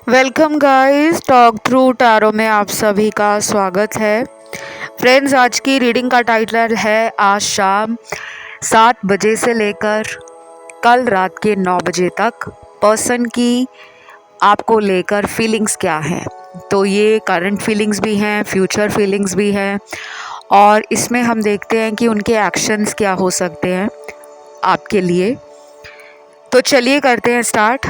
Welcome guys, talk through tarot में आप सभी का स्वागत है। फ्रेंड्स, आज की रीडिंग का टाइटल है आज शाम 7 बजे से लेकर कल रात के 9 बजे तक पर्सन की आपको लेकर फीलिंग्स क्या हैं। तो ये करंट फीलिंग्स भी हैं, फ्यूचर फीलिंग्स भी हैं, और इसमें हम देखते हैं कि उनके एक्शंस क्या हो सकते हैं आपके लिए। तो चलिए करते हैं स्टार्ट।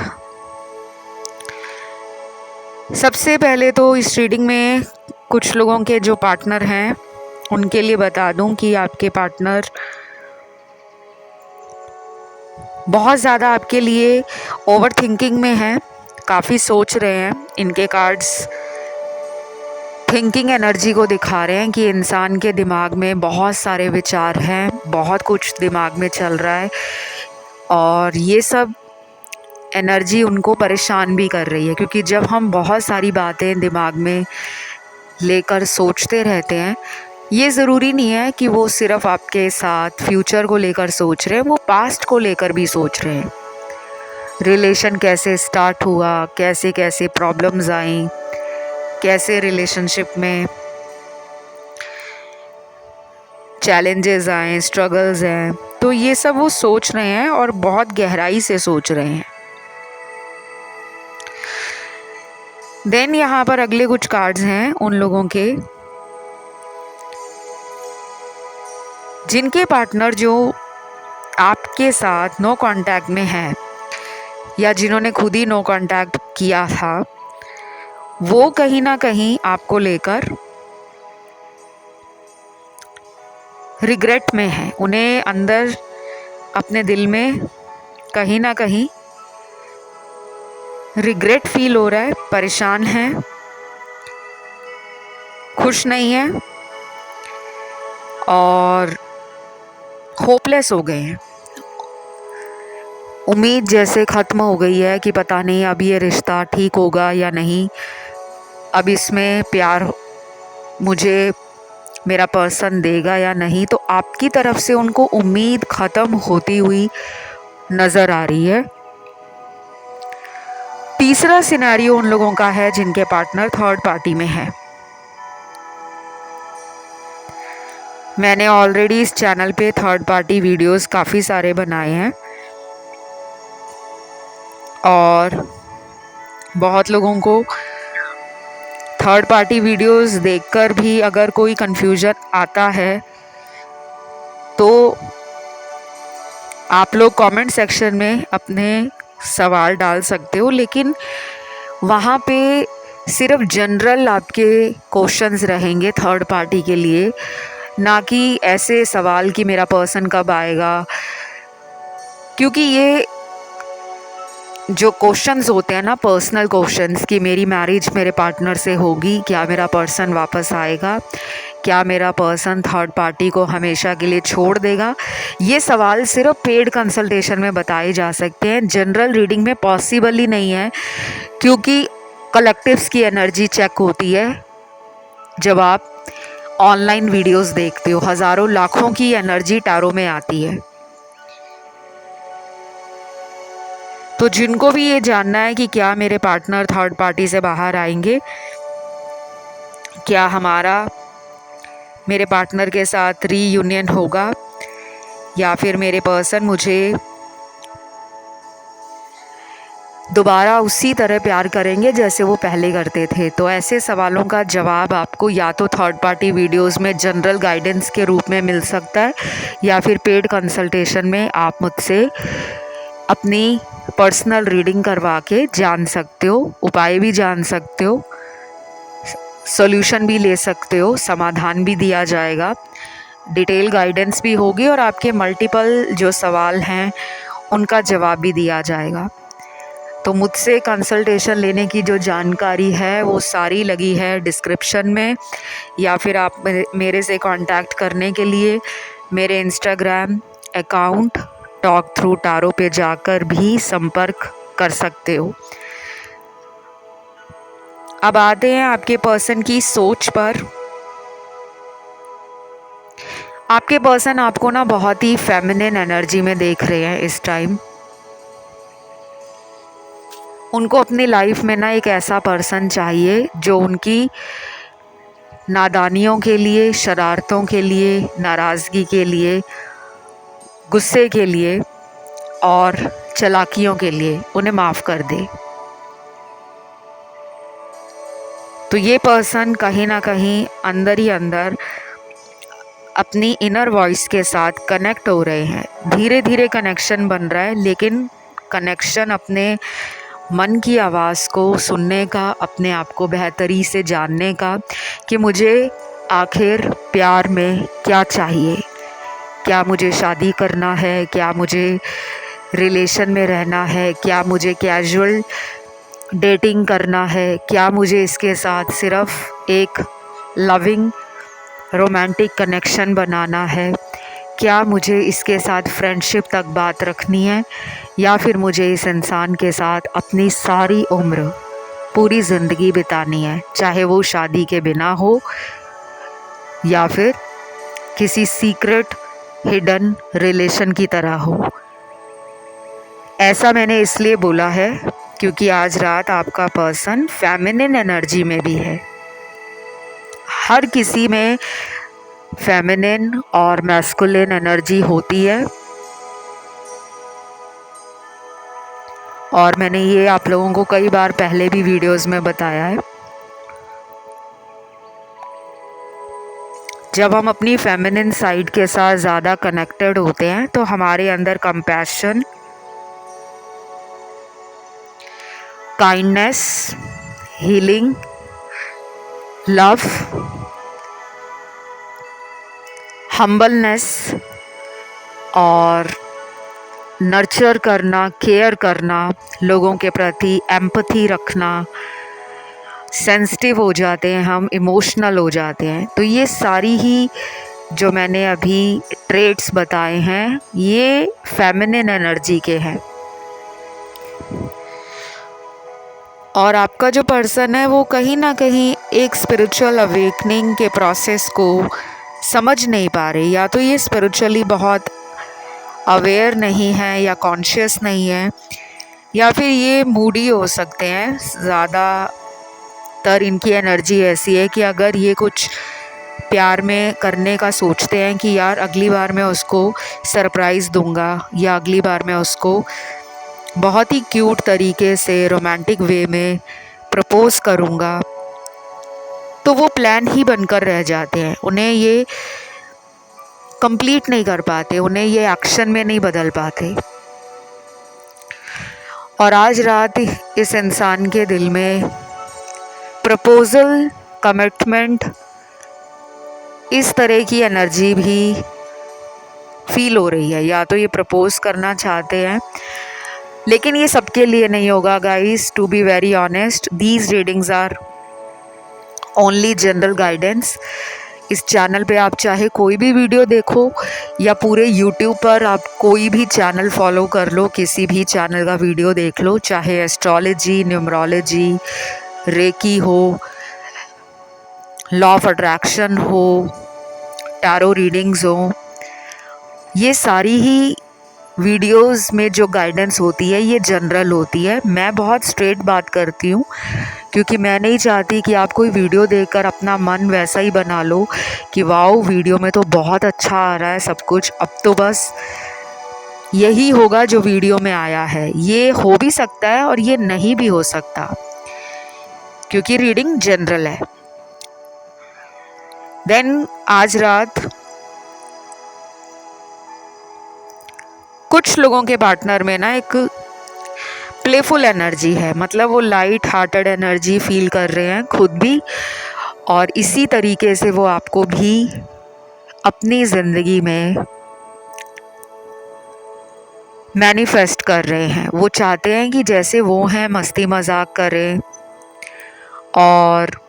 सबसे पहले तो इस रीडिंग में कुछ लोगों के जो पार्टनर हैं उनके लिए बता दूं कि आपके पार्टनर बहुत ज़्यादा आपके लिए ओवर थिंकिंग में हैं, काफ़ी सोच रहे हैं। इनके कार्ड्स थिंकिंग एनर्जी को दिखा रहे हैं कि इंसान के दिमाग में बहुत सारे विचार हैं, बहुत कुछ दिमाग में चल रहा है, और ये सब एनर्जी उनको परेशान भी कर रही है। क्योंकि जब हम बहुत सारी बातें दिमाग में लेकर सोचते रहते हैं, ये ज़रूरी नहीं है कि वो सिर्फ आपके साथ फ्यूचर को लेकर सोच रहे हैं, वो पास्ट को लेकर भी सोच रहे हैं। रिलेशन कैसे स्टार्ट हुआ, कैसे कैसे प्रॉब्लम्स आई, कैसे रिलेशनशिप में चैलेंजेस आए, स्ट्रगल्स हैं, तो ये सब वो सोच रहे हैं और बहुत गहराई से सोच रहे हैं। देन यहाँ पर अगले कुछ कार्ड्स हैं उन लोगों के जिनके पार्टनर जो आपके साथ नो कांटेक्ट में है, या जिन्होंने खुद ही नो कांटेक्ट किया था, वो कहीं ना कहीं आपको लेकर रिग्रेट में है। उन्हें अंदर अपने दिल में कहीं ना कहीं रिग्रेट फील हो रहा है, परेशान है, खुश नहीं है और होपलेस हो गए हैं। उम्मीद जैसे ख़त्म हो गई है कि पता नहीं अब ये रिश्ता ठीक होगा या नहीं, अब इसमें प्यार मुझे मेरा पर्सन देगा या नहीं। तो आपकी तरफ से उनको उम्मीद ख़त्म होती हुई नज़र आ रही है। तीसरा सिनेरियो उन लोगों का है जिनके पार्टनर थर्ड पार्टी में है। मैंने ऑलरेडी इस चैनल पे थर्ड पार्टी वीडियोस काफ़ी सारे बनाए हैं, और बहुत लोगों को थर्ड पार्टी वीडियोस देखकर भी अगर कोई कन्फ्यूजन आता है तो आप लोग कमेंट सेक्शन में अपने सवाल डाल सकते हो, लेकिन वहाँ पे सिर्फ जनरल आपके क्वेश्चंस रहेंगे थर्ड पार्टी के लिए, ना कि ऐसे सवाल कि मेरा पर्सन कब आएगा। क्योंकि ये जो क्वेश्चंस होते हैं ना, पर्सनल क्वेश्चंस, कि मेरी मैरिज मेरे पार्टनर से होगी, क्या मेरा पर्सन वापस आएगा, क्या मेरा पर्सन थर्ड पार्टी को हमेशा के लिए छोड़ देगा, ये सवाल सिर्फ पेड कंसल्टेशन में बताए जा सकते हैं। जनरल रीडिंग में पॉसिबल ही नहीं है, क्योंकि कलेक्टिव्स की एनर्जी चेक होती है जब आप ऑनलाइन वीडियोस देखते हो। हज़ारों लाखों की एनर्जी टैरो में आती है। तो जिनको भी ये जानना है कि क्या मेरे पार्टनर थर्ड पार्टी से बाहर आएंगे, क्या हमारा मेरे पार्टनर के साथ रीयूनियन होगा, या फिर मेरे पर्सन मुझे दोबारा उसी तरह प्यार करेंगे जैसे वो पहले करते थे, तो ऐसे सवालों का जवाब आपको या तो थर्ड पार्टी वीडियोस में जनरल गाइडेंस के रूप में मिल सकता है, या फिर पेड कंसल्टेशन में आप मुझसे अपनी पर्सनल रीडिंग करवा के जान सकते हो, उपाय भी जान सकते हो, सॉल्यूशन भी ले सकते हो, समाधान भी दिया जाएगा, डिटेल गाइडेंस भी होगी, और आपके मल्टीपल जो सवाल हैं उनका जवाब भी दिया जाएगा। तो मुझसे कंसल्टेशन लेने की जो जानकारी है वो सारी लगी है डिस्क्रिप्शन में, या फिर आप मेरे से कांटेक्ट करने के लिए मेरे Instagram account talk through tarot पे जाकर भी संपर्क कर सकते हो। अब आते हैं आपके पर्सन की सोच पर। आपके पर्सन आपको ना बहुत ही फेमिनिन एनर्जी में देख रहे हैं इस टाइम। उनको अपनी लाइफ में ना एक ऐसा पर्सन चाहिए जो उनकी नादानियों के लिए, शरारतों के लिए, नाराज़गी के लिए, गुस्से के लिए और चालाकियों के लिए उन्हें माफ़ कर दे। तो ये पर्सन कहीं ना कहीं अंदर ही अंदर अपनी इनर वॉइस के साथ कनेक्ट हो रहे हैं। धीरे धीरे कनेक्शन बन रहा है, लेकिन कनेक्शन अपने मन की आवाज़ को सुनने का, अपने आप को बेहतरी से जानने का कि मुझे आखिर प्यार में क्या चाहिए। क्या मुझे शादी करना है, क्या मुझे रिलेशन में रहना है, क्या मुझे कैजुअल डेटिंग करना है, क्या मुझे इसके साथ सिर्फ एक लविंग रोमांटिक कनेक्शन बनाना है, क्या मुझे इसके साथ फ्रेंडशिप तक बात रखनी है, या फिर मुझे इस इंसान के साथ अपनी सारी उम्र, पूरी ज़िंदगी बितानी है, चाहे वो शादी के बिना हो या फिर किसी सीक्रेट हिडन रिलेशन की तरह हो। ऐसा मैंने इसलिए बोला है क्योंकि आज रात आपका पर्सन फेमिनिन एनर्जी में भी है। हर किसी में फेमिनिन और मैस्कुलिन एनर्जी होती है, और मैंने ये आप लोगों को कई बार पहले भी वीडियोस में बताया है। जब हम अपनी फेमिनिन साइड के साथ ज़्यादा कनेक्टेड होते हैं तो हमारे अंदर compassion, kindness, healing, love, humbleness और नर्चर करना, केयर करना, लोगों के प्रति एम्पैथी रखना, सेंसिटिव हो जाते हैं हम, इमोशनल हो जाते हैं। तो ये सारी ही जो मैंने अभी ट्रेट्स बताए हैं ये फेमिनिन एनर्जी के हैं। और आपका जो पर्सन है वो कहीं ना कहीं एक स्पिरिचुअल अवेकनिंग के प्रोसेस को समझ नहीं पा रहे, या तो ये स्पिरिचुअली बहुत अवेयर नहीं है या कॉन्शियस नहीं है, या फिर ये मूडी हो सकते हैं। ज़्यादातर इनकी एनर्जी ऐसी है कि अगर ये कुछ प्यार में करने का सोचते हैं कि यार अगली बार मैं उसको सरप्राइज़ दूंगा या अगली बार मैं उसको बहुत ही क्यूट तरीके से रोमांटिक वे में प्रपोज़ करूंगा, तो वो प्लान ही बनकर रह जाते हैं। उन्हें ये कंप्लीट नहीं कर पाते, उन्हें ये एक्शन में नहीं बदल पाते। और आज रात इस इंसान के दिल में प्रपोज़ल, कमिटमेंट, इस तरह की एनर्जी भी फील हो रही है। या तो ये प्रपोज़ करना चाहते हैं, लेकिन ये सबके लिए नहीं होगा guys. To be very honest, these readings are only general guidance. इस चैनल पे आप चाहे कोई भी वीडियो देखो या पूरे यूट्यूब पर आप कोई भी चैनल फॉलो कर लो, किसी भी चैनल का वीडियो देख लो, चाहे एस्ट्रोलॉजी, न्यूमरोलॉजी, रेकी हो, लॉ ऑफ अट्रैक्शन हो, टैरो रीडिंग्स हो, ये सारी ही वीडियोस में जो गाइडेंस होती है ये जनरल होती है। मैं बहुत स्ट्रेट बात करती हूँ क्योंकि मैं नहीं चाहती कि आप कोई वीडियो देखकर अपना मन वैसा ही बना लो कि वाओ वीडियो में तो बहुत अच्छा आ रहा है सब कुछ, अब तो बस यही होगा जो वीडियो में आया है। ये हो भी सकता है और ये नहीं भी हो सकता क्योंकि रीडिंग जनरल है। देन आज रात कुछ लोगों के पार्टनर में ना एक प्लेफुल एनर्जी है, मतलब वो लाइट हार्टेड एनर्जी फील कर रहे हैं खुद भी, और इसी तरीके से वो आपको भी अपनी ज़िंदगी में मैनिफेस्ट कर रहे हैं। वो चाहते हैं कि जैसे वो हैं मस्ती मजाक करें, और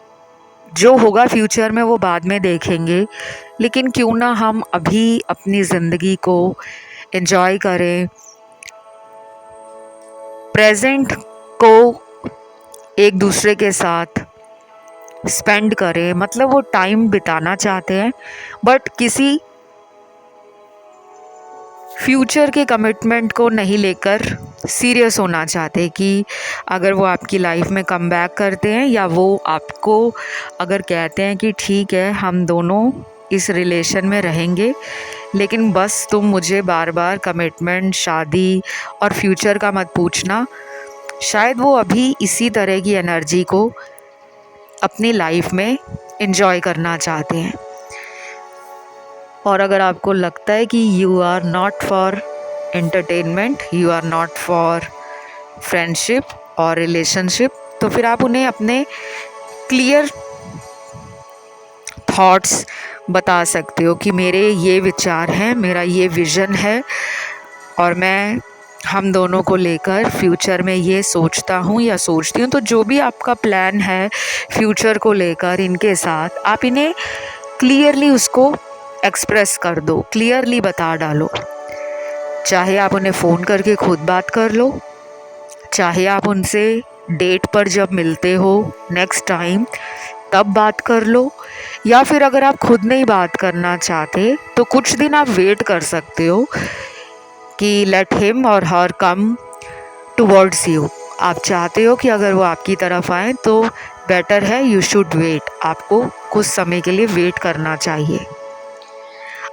जो होगा फ्यूचर में वो बाद में देखेंगे, लेकिन क्यों ना हम अभी अपनी ज़िंदगी को एंजॉय करें, प्रेजेंट को एक दूसरे के साथ स्पेंड करें। मतलब वो टाइम बिताना चाहते हैं बट किसी फ्यूचर के कमिटमेंट को नहीं लेकर सीरियस होना चाहते कि अगर वो आपकी लाइफ में कम बैक करते हैं या वो आपको अगर कहते हैं कि ठीक है हम दोनों इस रिलेशन में रहेंगे, लेकिन बस तुम मुझे बार बार कमिटमेंट, शादी और फ्यूचर का मत पूछना, शायद वो अभी इसी तरह की एनर्जी को अपनी लाइफ में एंजॉय करना चाहते हैं। और अगर आपको लगता है कि you are not for entertainment, you are not for friendship और रिलेशनशिप, तो फिर आप उन्हें अपने क्लियर थॉट्स बता सकते हो कि मेरे ये विचार हैं, मेरा ये विज़न है और मैं हम दोनों को लेकर फ्यूचर में ये सोचता हूँ या सोचती हूँ। तो जो भी आपका प्लान है फ्यूचर को लेकर इनके साथ, आप इन्हें क्लियरली उसको एक्सप्रेस कर दो, क्लियरली बता डालो। चाहे आप उन्हें फ़ोन करके खुद बात कर लो, चाहे आप उनसे डेट पर जब मिलते हो नेक्स्ट टाइम तब बात कर लो, या फिर अगर आप खुद नहीं बात करना चाहते तो कुछ दिन आप वेट कर सकते हो कि लेट हिम और हर कम टुवर्ड्स यू। आप चाहते हो कि अगर वो आपकी तरफ आए तो बेटर है यू शुड वेट, आपको कुछ समय के लिए वेट करना चाहिए।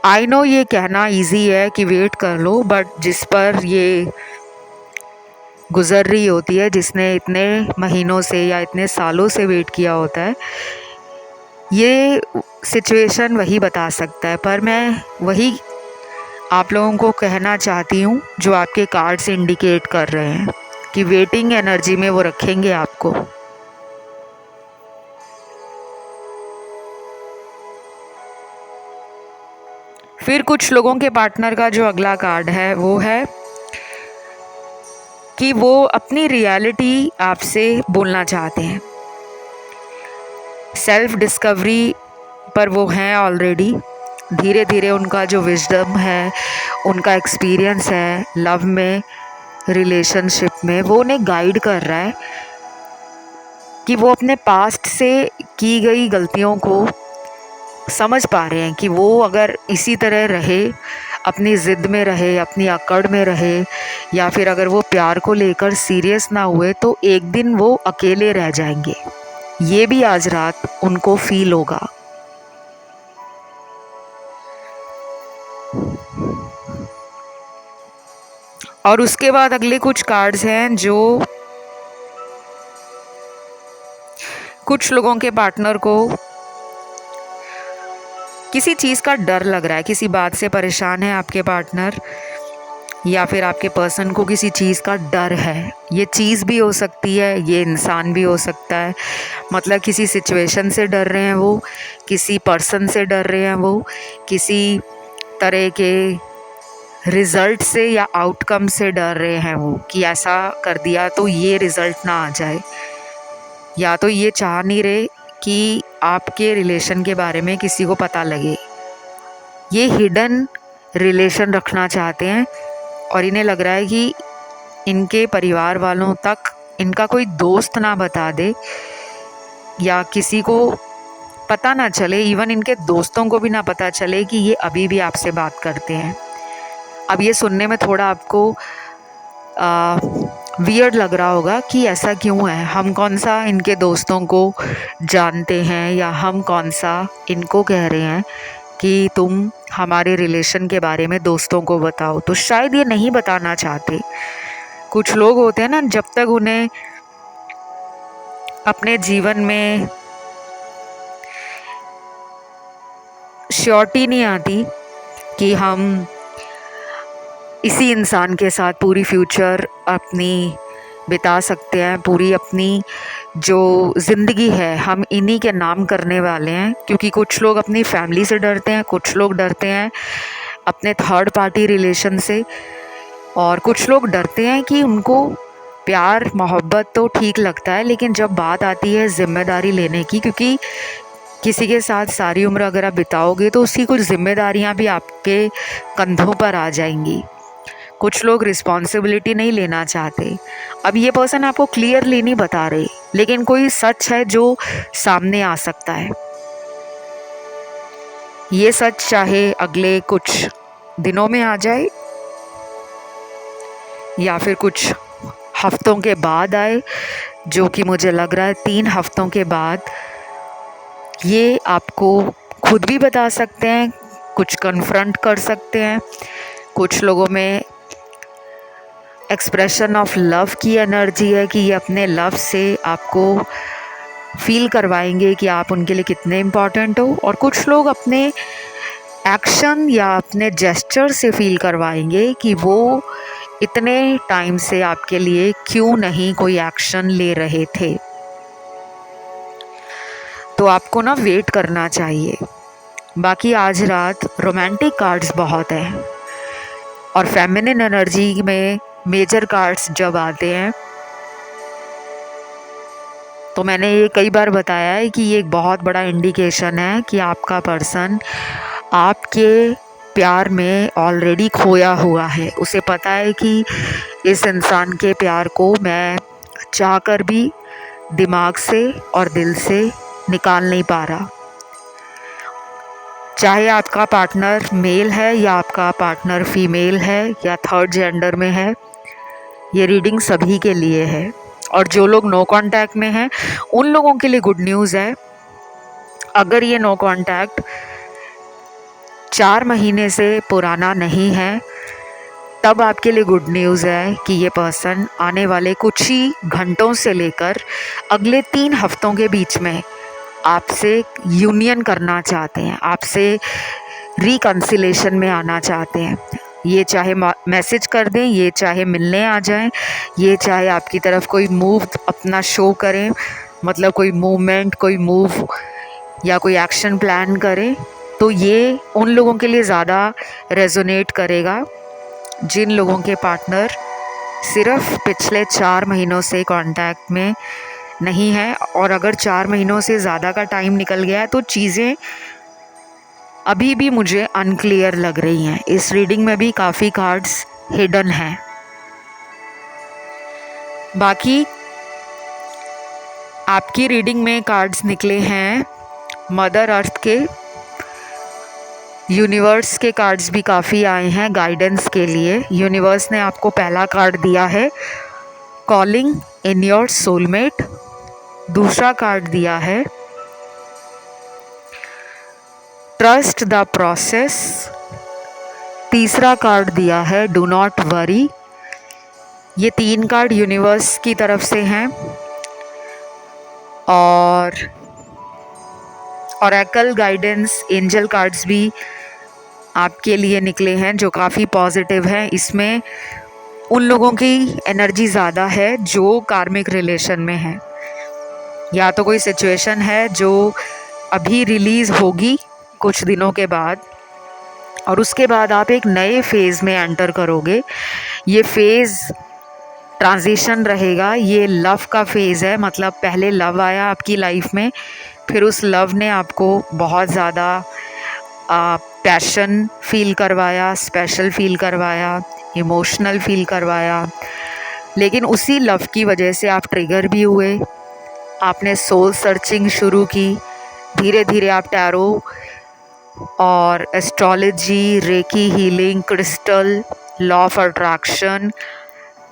आई नो ये कहना इजी है कि वेट कर लो, बट जिस पर ये गुज़र रही होती है, जिसने इतने महीनों से या इतने सालों से वेट किया होता है, ये सिचुएशन वही बता सकता है। पर मैं वही आप लोगों को कहना चाहती हूँ जो आपके कार्ड्स इंडिकेट कर रहे हैं कि वेटिंग एनर्जी में वो रखेंगे आपको। फिर कुछ लोगों के पार्टनर का जो अगला कार्ड है वो है कि वो अपनी रियलिटी आपसे बोलना चाहते हैं। सेल्फ डिस्कवरी पर वो हैं ऑलरेडी। धीरे धीरे उनका जो विजडम है, उनका एक्सपीरियंस है लव में, रिलेशनशिप में, वो उन्हें गाइड कर रहा है कि वो अपने पास्ट से की गई गलतियों को समझ पा रहे हैं कि वो अगर इसी तरह रहे, अपनी ज़िद में रहे, अपनी अकड़ में रहे, या फिर अगर वो प्यार को लेकर सीरियस ना हुए तो एक दिन वो अकेले रह जाएंगे। ये भी आज रात उनको फील होगा। और उसके बाद अगले कुछ कार्ड्स हैं जो कुछ लोगों के पार्टनर को किसी चीज़ का डर लग रहा है, किसी बात से परेशान है आपके पार्टनर, या फिर आपके पर्सन को किसी चीज़ का डर है। ये चीज़ भी हो सकती है, ये इंसान भी हो सकता है। मतलब किसी सिचुएशन से डर रहे हैं वो, किसी पर्सन से डर रहे हैं वो, किसी तरह के रिज़ल्ट से या आउटकम से डर रहे हैं वो कि ऐसा कर दिया तो ये रिज़ल्ट ना आ जाए, या तो ये चाह नहीं रहे कि आपके रिलेशन के बारे में किसी को पता लगे। ये हिडन रिलेशन रखना चाहते हैं और इन्हें लग रहा है कि इनके परिवार वालों तक इनका कोई दोस्त ना बता दे या किसी को पता ना चले, इवन इनके दोस्तों को भी ना पता चले कि ये अभी भी आपसे बात करते हैं। अब ये सुनने में थोड़ा आपको वियर्ड लग रहा होगा कि ऐसा क्यों है, हम कौन सा इनके दोस्तों को जानते हैं या हम कौन सा इनको कह रहे हैं कि तुम हमारे रिलेशन के बारे में दोस्तों को बताओ। तो शायद ये नहीं बताना चाहते। कुछ लोग होते हैं ना, जब तक उन्हें अपने जीवन में श्योरिटी नहीं आती कि हम इसी इंसान के साथ पूरी फ्यूचर अपनी बिता सकते हैं, पूरी अपनी जो ज़िंदगी है हम इन्हीं के नाम करने वाले हैं। क्योंकि कुछ लोग अपनी फैमिली से डरते हैं, कुछ लोग डरते हैं अपने थर्ड पार्टी रिलेशन से, और कुछ लोग डरते हैं कि उनको प्यार मोहब्बत तो ठीक लगता है, लेकिन जब बात आती है ज़िम्मेदारी लेने की, क्योंकि किसी के साथ सारी उम्र अगर आप बिताओगे तो उसकी कुछ ज़िम्मेदारियां भी आपके कंधों पर आ जाएंगी। कुछ लोग रिस्पॉन्सिबिलिटी नहीं लेना चाहते। अब ये पर्सन आपको क्लियरली नहीं बता रहे, लेकिन कोई सच है जो सामने आ सकता है। ये सच चाहे अगले कुछ दिनों में आ जाए या फिर कुछ हफ्तों के बाद आए, जो कि मुझे लग रहा है 3 हफ्तों के बाद। ये आपको खुद भी बता सकते हैं, कुछ कन्फ्रंट कर सकते हैं। कुछ लोगों में एक्सप्रेशन ऑफ लव की एनर्जी है कि ये अपने लव से आपको फील करवाएंगे कि आप उनके लिए कितने इम्पॉर्टेंट हो। और कुछ लोग अपने एक्शन या अपने जेस्चर से फील करवाएंगे कि वो इतने टाइम से आपके लिए क्यों नहीं कोई एक्शन ले रहे थे। तो आपको ना वेट करना चाहिए। बाकी आज रात रोमांटिक कार्ड्स बहुत हैं और फेमिनिन एनर्जी में मेजर कार्ड्स जब आते हैं, तो मैंने ये कई बार बताया है कि ये एक बहुत बड़ा इंडिकेशन है कि आपका पर्सन आपके प्यार में ऑलरेडी खोया हुआ है। उसे पता है कि इस इंसान के प्यार को मैं चाहकर भी दिमाग से और दिल से निकाल नहीं पा रहा। चाहे आपका पार्टनर मेल है या आपका पार्टनर फीमेल है या थर्ड जेंडर में है, ये रीडिंग सभी के लिए है। और जो लोग नो कांटेक्ट में हैं उन लोगों के लिए गुड न्यूज़ है। अगर ये नो कांटेक्ट 4 महीने से पुराना नहीं है, तब आपके लिए गुड न्यूज़ है कि ये पर्सन आने वाले कुछ ही घंटों से लेकर अगले 3 हफ्तों के बीच में आपसे यूनियन करना चाहते हैं, आपसे रिकन्सिलेशन में आना चाहते हैं। ये चाहे मैसेज कर दें, ये चाहे मिलने आ जाएं, ये चाहे आपकी तरफ कोई मूव अपना शो करें, मतलब कोई मूवमेंट, कोई मूव या कोई एक्शन प्लान करें, तो ये उन लोगों के लिए ज़्यादा रेजोनेट करेगा जिन लोगों के पार्टनर सिर्फ पिछले 4 महीनों से कांटेक्ट में नहीं है। और अगर 4 महीनों से ज़्यादा का टाइम निकल गया है तो चीज़ें अभी भी मुझे अनक्लियर लग रही हैं। इस रीडिंग में भी काफ़ी कार्ड्स हिडन हैं। बाकी आपकी रीडिंग में कार्ड्स निकले हैं मदर अर्थ के, यूनिवर्स के कार्ड्स भी काफ़ी आए हैं गाइडेंस के लिए। यूनिवर्स ने आपको पहला कार्ड दिया है कॉलिंग इन योर सोलमेट, दूसरा कार्ड दिया है ट्रस्ट द प्रोसेस, तीसरा कार्ड दिया है डू नॉट वरी। ये 3 कार्ड यूनिवर्स की तरफ से हैं। और ऑरेकल गाइडेंस एंजल कार्ड्स भी आपके लिए निकले हैं जो काफ़ी पॉजिटिव हैं। इसमें उन लोगों की एनर्जी ज़्यादा है जो कार्मिक रिलेशन में है, या तो कोई सिचुएशन है जो अभी रिलीज़ होगी कुछ दिनों के बाद, और उसके बाद आप एक नए फेज़ में एंटर करोगे। ये फेज़ ट्रांजिशन रहेगा, ये लव का फेज़ है। मतलब पहले लव आया आपकी लाइफ में, फिर उस लव ने आपको बहुत ज़्यादा पैशन फील करवाया, स्पेशल फील करवाया, इमोशनल फील करवाया। लेकिन उसी लव की वजह से आप ट्रिगर भी हुए, आपने सोल सर्चिंग शुरू की। धीरे धीरे आप टैरो और astrology, recce healing, crystal, law of attraction,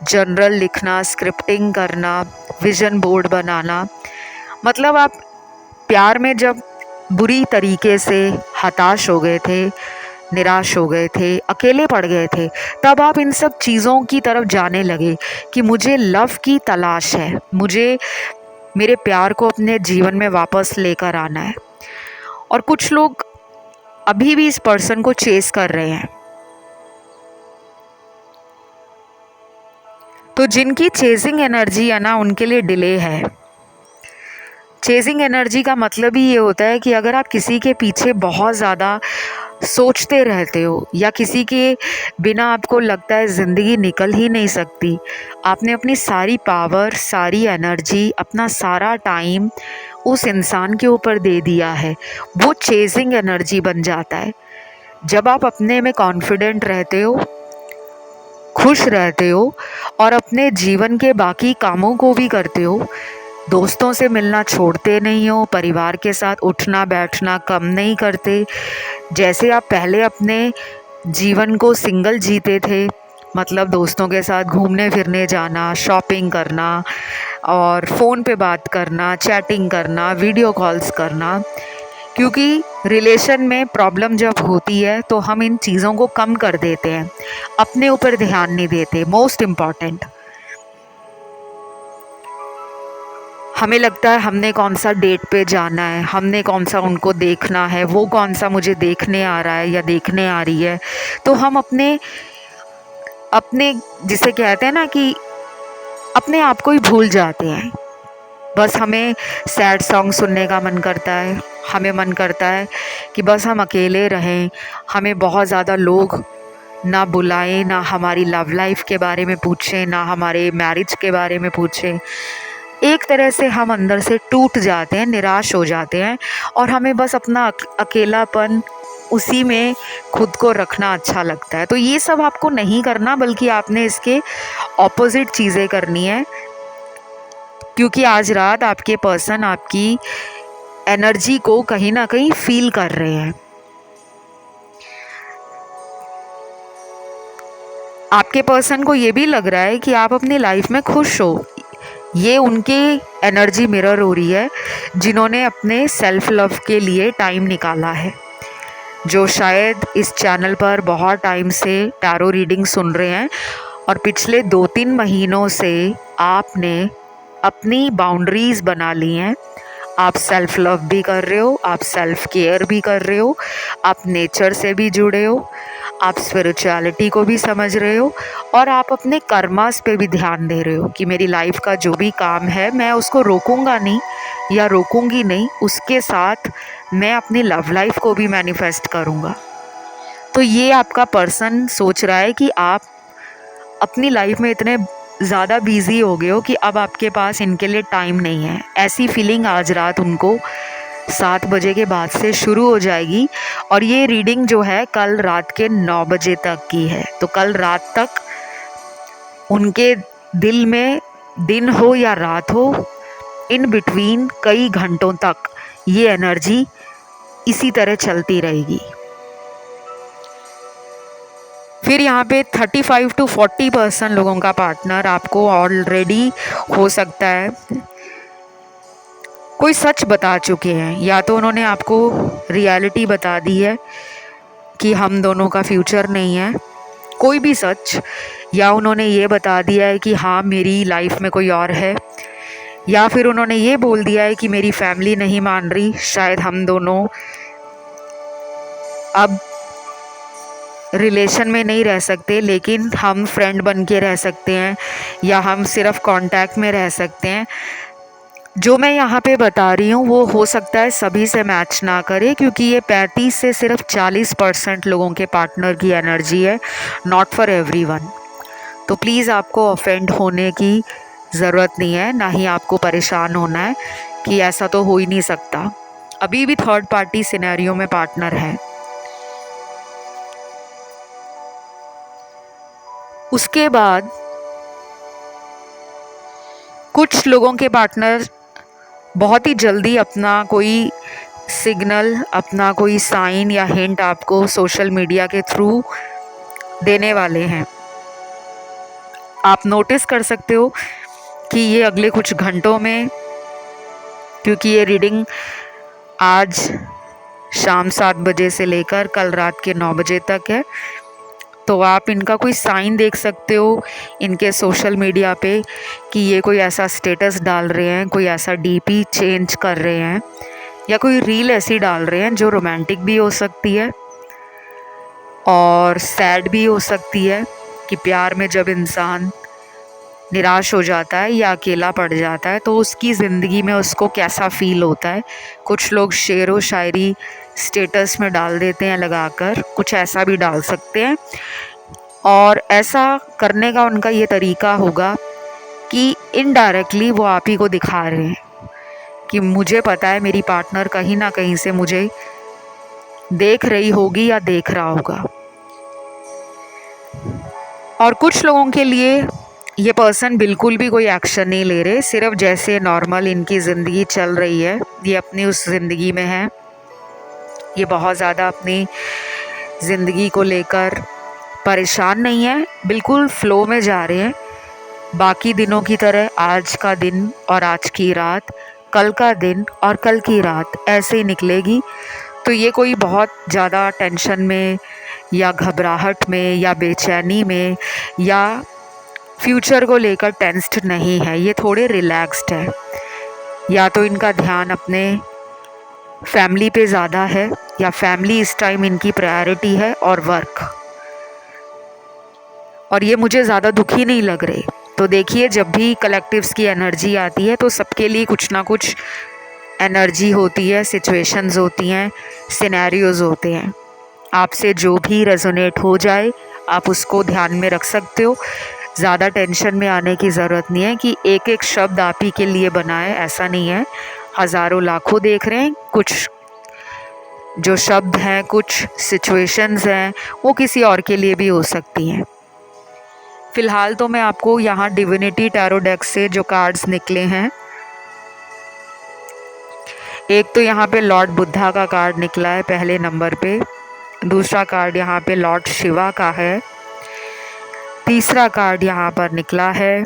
general लिखना, स्क्रिप्टिंग करना, विजन बोर्ड बनाना, मतलब आप प्यार में जब बुरी तरीके से हताश हो गए थे, निराश हो गए थे, अकेले पड़ गए थे, तब आप इन सब चीज़ों की तरफ जाने लगे कि मुझे लव की तलाश है, मुझे मेरे प्यार को अपने जीवन में वापस लेकर आना है। और कुछ लोग अभी भी इस पर्सन को चेस कर रहे हैं। तो जिनकी चेजिंग एनर्जी है ना, उनके लिए डिले है। चेजिंग एनर्जी का मतलब ही ये होता है कि अगर आप किसी के पीछे बहुत ज़्यादा सोचते रहते हो या किसी के बिना आपको लगता है ज़िंदगी निकल ही नहीं सकती, आपने अपनी सारी पावर, सारी एनर्जी, अपना सारा टाइम उस इंसान के ऊपर दे दिया है, वो चेजिंग एनर्जी बन जाता है। जब आप अपने में कॉन्फिडेंट रहते हो, खुश रहते हो और अपने जीवन के बाकी कामों को भी करते हो, दोस्तों से मिलना छोड़ते नहीं हो, परिवार के साथ उठना बैठना कम नहीं करते, जैसे आप पहले अपने जीवन को सिंगल जीते थे मतलब दोस्तों के साथ घूमने फिरने जाना, शॉपिंग करना और फ़ोन पे बात करना, चैटिंग करना, वीडियो कॉल्स करना। क्योंकि रिलेशन में प्रॉब्लम जब होती है तो हम इन चीज़ों को कम कर देते हैं, अपने ऊपर ध्यान नहीं देते। मोस्ट इम्पॉर्टेंट, हमें लगता है हमने कौन सा डेट पे जाना है, हमने कौन सा उनको देखना है, वो कौन सा मुझे देखने आ रहा है या देखने आ रही है। तो हम अपने अपने जिसे कहते हैं ना कि अपने आप को ही भूल जाते हैं। बस हमें सैड सॉन्ग सुनने का मन करता है, हमें मन करता है कि बस हम अकेले रहें, हमें बहुत ज़्यादा लोग ना बुलाएं, ना हमारी लव लाइफ के बारे में पूछें, ना हमारे मैरिज के बारे में पूछें। एक तरह से हम अंदर से टूट जाते हैं, निराश हो जाते हैं और हमें बस अपना अकेलापन उसी में खुद को रखना अच्छा लगता है। तो ये सब आपको नहीं करना, बल्कि आपने इसके ऑपोजिट चीज़ें करनी है। क्योंकि आज रात आपके पर्सन आपकी एनर्जी को कहीं ना कहीं फील कर रहे हैं। आपके पर्सन को ये भी लग रहा है कि आप अपनी लाइफ में खुश हो। ये उनकी एनर्जी मिरर हो रही है, जिन्होंने अपने सेल्फ लव के लिए टाइम निकाला है। जो शायद इस चैनल पर बहुत टाइम से टैरो रीडिंग सुन रहे हैं और पिछले 2-3 महीनों से आपने अपनी बाउंड्रीज़ बना ली हैं। आप सेल्फ लव भी कर रहे हो, आप सेल्फ केयर भी कर रहे हो, आप नेचर से भी जुड़े हो, आप स्पिरिचुअलिटी को भी समझ रहे हो और आप अपने कर्मास पे भी ध्यान दे रहे हो कि मेरी लाइफ का जो भी काम है मैं उसको रोकूंगा नहीं या रोकूंगी नहीं, उसके साथ मैं अपनी लव लाइफ को भी मैनिफेस्ट करूंगा। तो ये आपका पर्सन सोच रहा है कि आप अपनी लाइफ में इतने ज़्यादा बिजी हो गए हो कि अब आपके पास इनके लिए टाइम नहीं है। ऐसी फीलिंग आज रात उनको 7 बजे के बाद से शुरू हो जाएगी और ये रीडिंग जो है कल रात के 9 बजे तक की है। तो कल रात तक उनके दिल में, दिन हो या रात हो, इन बिटवीन कई घंटों तक ये एनर्जी इसी तरह चलती रहेगी। फिर यहाँ पे 35 to 40% लोगों का पार्टनर आपको ऑलरेडी हो सकता है कोई सच बता चुके हैं, या तो उन्होंने आपको रियलिटी बता दी है कि हम दोनों का फ्यूचर नहीं है, कोई भी सच, या उन्होंने ये बता दिया है कि हाँ मेरी लाइफ में कोई और है, या फिर उन्होंने ये बोल दिया है कि मेरी फैमिली नहीं मान रही, शायद हम दोनों अब रिलेशन में नहीं रह सकते लेकिन हम फ्रेंड बन के रह सकते हैं, या हम सिर्फ कांटेक्ट में रह सकते हैं। जो मैं यहाँ पे बता रही हूँ वो हो सकता है सभी से मैच ना करे, क्योंकि ये 35 से सिर्फ 40% लोगों के पार्टनर की एनर्जी है, नॉट फॉर एवरीवन। तो प्लीज़ आपको ऑफेंड होने की ज़रूरत नहीं है, ना ही आपको परेशान होना है कि ऐसा तो हो ही नहीं सकता। अभी भी थर्ड पार्टी सिनेरियो में पार्टनर है। उसके बाद कुछ लोगों के पार्टनर बहुत ही जल्दी अपना कोई सिग्नल, अपना कोई साइन या हिंट आपको सोशल मीडिया के थ्रू देने वाले हैं। आप नोटिस कर सकते हो कि ये अगले कुछ घंटों में, क्योंकि ये रीडिंग आज शाम 7 बजे से लेकर कल रात के 9 बजे तक है, तो आप इनका कोई साइन देख सकते हो इनके सोशल मीडिया पे कि ये कोई ऐसा स्टेटस डाल रहे हैं, कोई ऐसा डीपी चेंज कर रहे हैं, या कोई रील ऐसी डाल रहे हैं जो रोमांटिक भी हो सकती है और सैड भी हो सकती है। कि प्यार में जब इंसान निराश हो जाता है या अकेला पड़ जाता है तो उसकी ज़िंदगी में उसको कैसा फ़ील होता है। कुछ लोग शेर व शायरी स्टेटस में डाल देते हैं लगाकर, कुछ ऐसा भी डाल सकते हैं, और ऐसा करने का उनका ये तरीका होगा कि इनडायरेक्टली वो आप ही को दिखा रहे हैं कि मुझे पता है मेरी पार्टनर कहीं ना कहीं से मुझे देख रही होगी या देख रहा होगा। और कुछ लोगों के लिए ये पर्सन बिल्कुल भी कोई एक्शन नहीं ले रहे, सिर्फ जैसे नॉर्मल इनकी ज़िंदगी चल रही है ये अपनी उस ज़िंदगी में है। ये बहुत ज़्यादा अपनी ज़िंदगी को लेकर परेशान नहीं हैं, बिल्कुल फ्लो में जा रहे हैं। बाकी दिनों की तरह आज का दिन और आज की रात, कल का दिन और कल की रात ऐसे ही निकलेगी। तो ये कोई बहुत ज़्यादा टेंशन में या घबराहट में या बेचैनी में या फ्यूचर को लेकर टेंस्ड नहीं है, ये थोड़े रिलैक्स्ड है। या तो इनका ध्यान अपने फैमिली पे ज़्यादा है या फैमिली इस टाइम इनकी प्रायोरिटी है और वर्क, और ये मुझे ज़्यादा दुखी नहीं लग रहे। तो देखिए, जब भी कलेक्टिव्स की एनर्जी आती है तो सबके लिए कुछ ना कुछ एनर्जी होती है, सिचुएशंस होती हैं, सिनेरियोज़ होते हैं। आपसे जो भी रेजोनेट हो जाए आप उसको ध्यान में रख सकते हो। ज़्यादा टेंशन में आने की ज़रूरत नहीं है कि एक एक शब्द आप ही के लिए बना है, ऐसा नहीं है। हज़ारों लाखों देख रहे हैं, कुछ जो शब्द हैं, कुछ सिचुएशंस हैं, वो किसी और के लिए भी हो सकती हैं। फ़िलहाल तो मैं आपको यहाँ डिविनिटी टैरो डेक से जो कार्ड्स निकले हैं, एक तो यहाँ पे लॉर्ड बुद्धा का कार्ड निकला है पहले नंबर पे, दूसरा कार्ड यहाँ पे लॉर्ड शिवा का है, तीसरा कार्ड यहाँ पर निकला है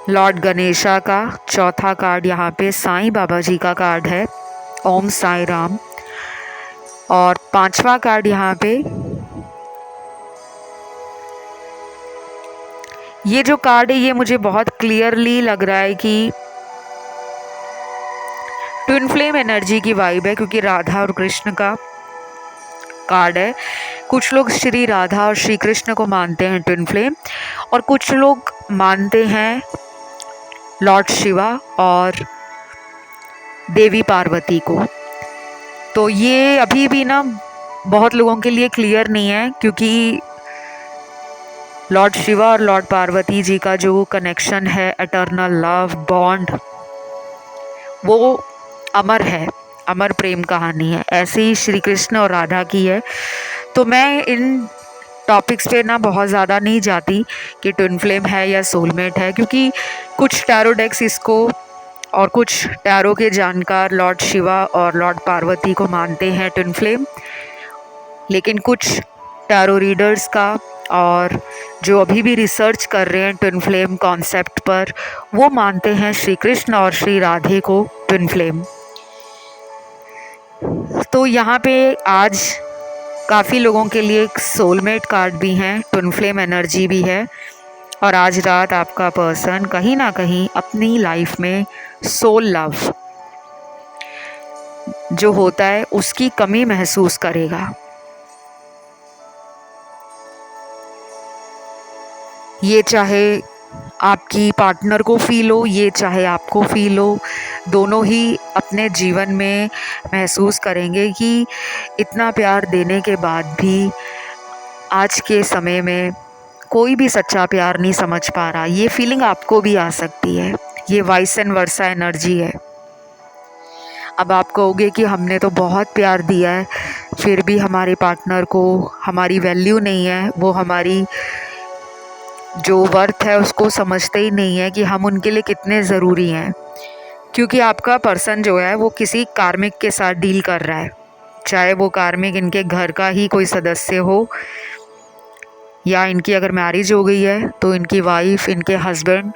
लॉर्ड गणेशा का, चौथा कार्ड यहाँ पे साईं बाबा जी का कार्ड है, ओम साईं राम, और पांचवा कार्ड यहाँ पे ये जो कार्ड है ये मुझे बहुत क्लियरली लग रहा है कि ट्विन फ्लेम एनर्जी की वाइब है, क्योंकि राधा और कृष्ण का कार्ड है। कुछ लोग श्री राधा और श्री कृष्ण को मानते हैं ट्विन फ्लेम, और कुछ लोग मानते हैं लॉर्ड शिवा और देवी पार्वती को। तो ये अभी भी ना बहुत लोगों के लिए क्लियर नहीं है, क्योंकि लॉर्ड शिवा और लॉर्ड पार्वती जी का जो कनेक्शन है, एटर्नल लव बॉन्ड, वो अमर है, अमर प्रेम कहानी है। ऐसे ही श्री कृष्ण और राधा की है। तो मैं इन टॉपिक्स पे ना बहुत ज़्यादा नहीं जाती कि ट्विन फ्लेम है या सोलमेट है, क्योंकि कुछ टैरो डेक्स इसको और कुछ टैरो के जानकार लॉर्ड शिवा और लॉर्ड पार्वती को मानते हैं ट्विन फ्लेम, लेकिन कुछ टैरो रीडर्स का और जो अभी भी रिसर्च कर रहे हैं ट्विन फ्लेम कॉन्सेप्ट पर, वो मानते हैं श्री कृष्ण और श्री राधे को ट्विन फ्लेम। तो यहाँ पे आज काफ़ी लोगों के लिए एक सोलमेट कार्ड भी हैं, ट्विन फ्लेम एनर्जी भी है, और आज रात आपका पर्सन कहीं ना कहीं अपनी लाइफ में सोल लव जो होता है उसकी कमी महसूस करेगा। ये चाहे आपकी पार्टनर को फील हो, ये चाहे आपको फील हो, दोनों ही अपने जीवन में महसूस करेंगे कि इतना प्यार देने के बाद भी आज के समय में कोई भी सच्चा प्यार नहीं समझ पा रहा। ये फीलिंग आपको भी आ सकती है, ये वाइस एंड वर्सा एनर्जी है। अब आप कहोगे कि हमने तो बहुत प्यार दिया है, फिर भी हमारे पार्टनर को हमारी वैल्यू नहीं है, वो हमारी जो वर्थ है उसको समझते ही नहीं है कि हम उनके लिए कितने ज़रूरी हैं। क्योंकि आपका पर्सन जो है वो किसी कार्मिक के साथ डील कर रहा है, चाहे वो कार्मिक इनके घर का ही कोई सदस्य हो, या इनकी अगर मैरिज हो गई है तो इनकी वाइफ, इनके हस्बैंड,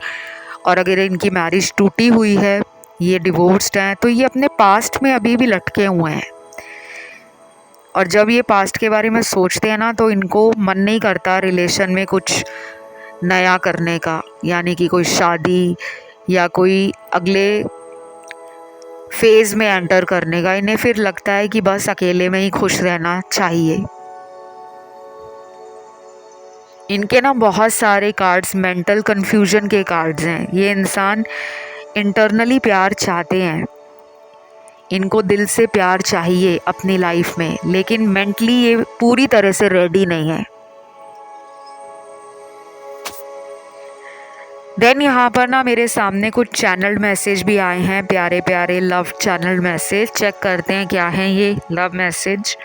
और अगर इनकी मैरिज टूटी हुई है, ये डिवोर्स्ड हैं, तो ये अपने पास्ट में अभी भी लटके हुए हैं। और जब ये पास्ट के बारे में सोचते हैं ना, तो इनको मन नहीं करता रिलेशन में कुछ नया करने का, यानी कि कोई शादी या कोई अगले फेज़ में एंटर करने का। इन्हें फिर लगता है कि बस अकेले में ही खुश रहना चाहिए। इनके ना बहुत सारे कार्ड्स मेंटल कन्फ्यूजन के कार्ड्स हैं। ये इंसान इंटरनली प्यार चाहते हैं, इनको दिल से प्यार चाहिए अपनी लाइफ में, लेकिन मेंटली ये पूरी तरह से रेडी नहीं है। देन यहाँ पर ना मेरे सामने कुछ चैनल मैसेज भी आए हैं, प्यारे प्यारे लव चैनल मैसेज। चेक करते हैं क्या है ये love message.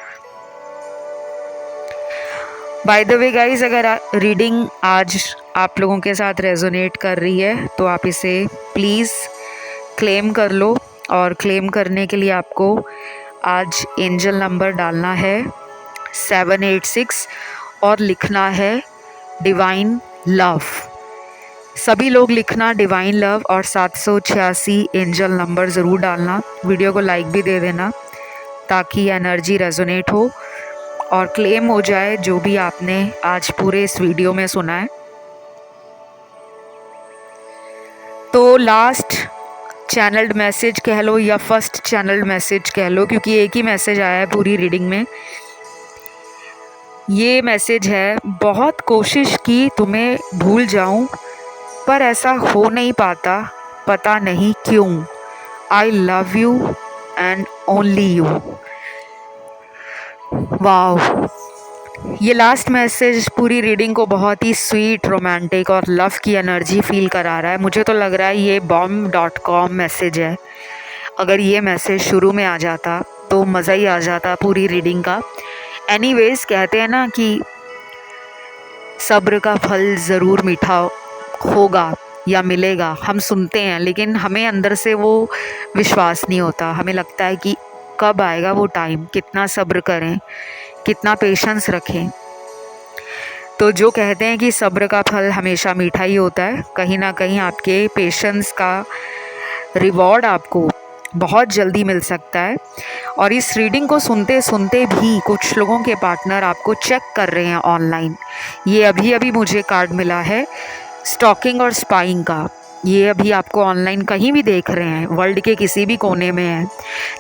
By the way guys, अगर रीडिंग आज आप लोगों के साथ रेजोनेट कर रही है तो आप इसे प्लीज़ क्लेम कर लो, और क्लेम करने के लिए आपको आज एंजल नंबर डालना है 786 और लिखना है डिवाइन लव। सभी लोग लिखना डिवाइन लव और 786 एंजल नंबर ज़रूर डालना। वीडियो को लाइक भी दे देना ताकि एनर्जी रेजोनेट हो और क्लेम हो जाए जो भी आपने आज पूरे इस वीडियो में सुना है। तो लास्ट चैनल्ड मैसेज कह लो या फर्स्ट चैनल्ड मैसेज कह लो, क्योंकि एक ही मैसेज आया है पूरी रीडिंग में। ये मैसेज है, बहुत कोशिश की तुम्हें भूल जाऊं पर ऐसा हो नहीं पाता, पता नहीं क्यों। I love you and only you. Wow, ये लास्ट मैसेज पूरी रीडिंग को बहुत ही स्वीट, रोमांटिक और लव की एनर्जी फील करा रहा है। मुझे तो लग रहा है ये bomb.com मैसेज है। अगर ये मैसेज शुरू में आ जाता तो मज़ा ही आ जाता पूरी रीडिंग का। एनीवेज, कहते हैं ना कि सब्र का फल ज़रूर मीठा होगा या मिलेगा। हम सुनते हैं लेकिन हमें अंदर से वो विश्वास नहीं होता। हमें लगता है कि कब आएगा वो टाइम, कितना सब्र करें, कितना पेशेंस रखें। तो जो कहते हैं कि सब्र का फल हमेशा मीठा ही होता है, कहीं ना कहीं आपके पेशेंस का रिवॉर्ड आपको बहुत जल्दी मिल सकता है। और इस रीडिंग को सुनते सुनते भी कुछ लोगों के पार्टनर आपको चेक कर रहे हैं ऑनलाइन। ये अभी अभी मुझे कार्ड मिला है स्टॉकिंग और स्पाइंग का। ये अभी आपको ऑनलाइन कहीं भी देख रहे हैं, वर्ल्ड के किसी भी कोने में है,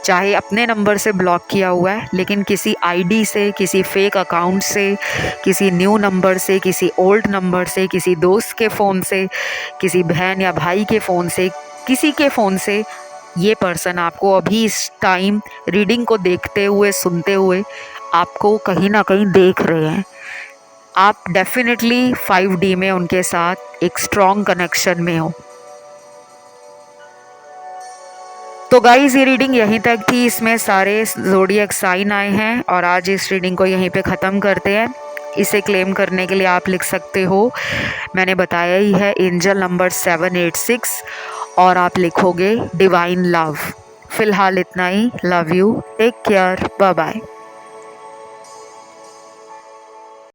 चाहे अपने नंबर से ब्लॉक किया हुआ है लेकिन किसी आईडी से, किसी फेक अकाउंट से, किसी न्यू नंबर से, किसी ओल्ड नंबर से, किसी दोस्त के फ़ोन से, किसी बहन या भाई के फ़ोन से, किसी के फ़ोन से ये पर्सन आपको अभी इस टाइम रीडिंग को देखते हुए, सुनते हुए आपको कहीं ना कहीं देख रहे हैं। आप डेफिनेटली 5D में उनके साथ एक स्ट्रॉन्ग कनेक्शन में हो। तो गाइज़, ये रीडिंग यहीं तक थी। इसमें सारे ज़ोडिएक साइन आए हैं और आज इस रीडिंग को यहीं पे ख़त्म करते हैं। इसे क्लेम करने के लिए आप लिख सकते हो, मैंने बताया ही है, एंजल नंबर 786 और आप लिखोगे डिवाइन लव। फ़िलहाल इतना ही। Love you, take care, bye bye.